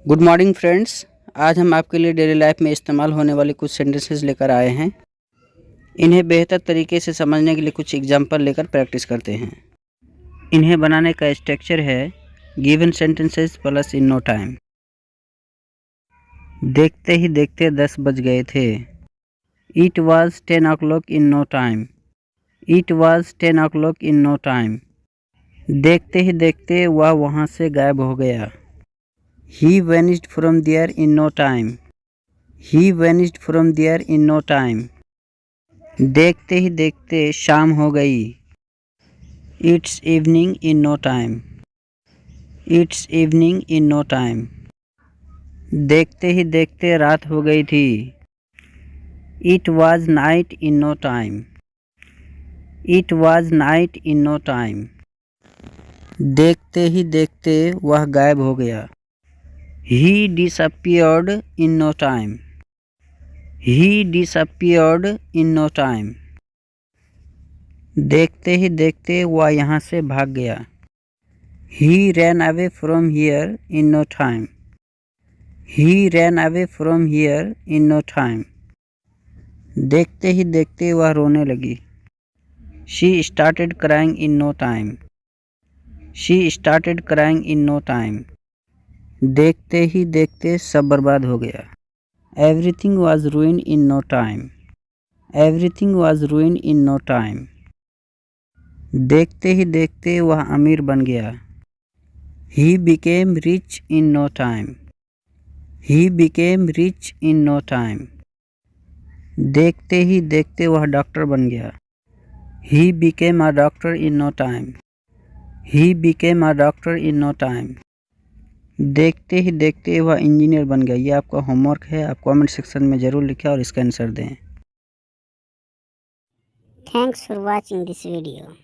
Good morning friends. आज हम आपके लिए डेली लाइफ में इस्तेमाल होने वाले कुछ सेंटेंसेस लेकर आए हैं। इन्हें बेहतर तरीके से समझने के लिए कुछ एग्जाम्पल लेकर प्रैक्टिस करते हैं। इन्हें बनाने का स्ट्रक्चर है given sentences plus in no time. देखते ही देखते 10 बज गए थे। It was 10 o'clock in no time. It was 10 o'clock in no time. देखते ही देखते वह वहाँ से गायब हो गया। He vanished from there in no time. He vanished from there in no time. देखते ही देखते शाम हो गई। It's evening in no time. It's evening in no time. देखते ही देखते रात हो गई थी। It was night in no time. It was night in no time. देखते ही देखते वह गायब हो गया। He disappeared in no time. He disappeared in no time. देखते ही देखते वह यहाँ से भाग गया। He ran away from here in no time. He ran away from here in no time. देखते ही देखते वह रोने लगी। She started crying in no time. She started crying in no time. देखते ही देखते सब बर्बाद हो गया। Everything was ruined in no time. Everything was ruined in no time. देखते ही देखते वह अमीर बन गया। He became rich in no time. He became rich in no time. देखते ही देखते वह डॉक्टर बन गया। He became a doctor in no time. He became a doctor in no time. देखते ही देखते वह इंजीनियर बन गया। ये आपका होमवर्क है, आप कमेंट सेक्शन में ज़रूर लिखें और इसका आंसर दें। Thanks for watching this video.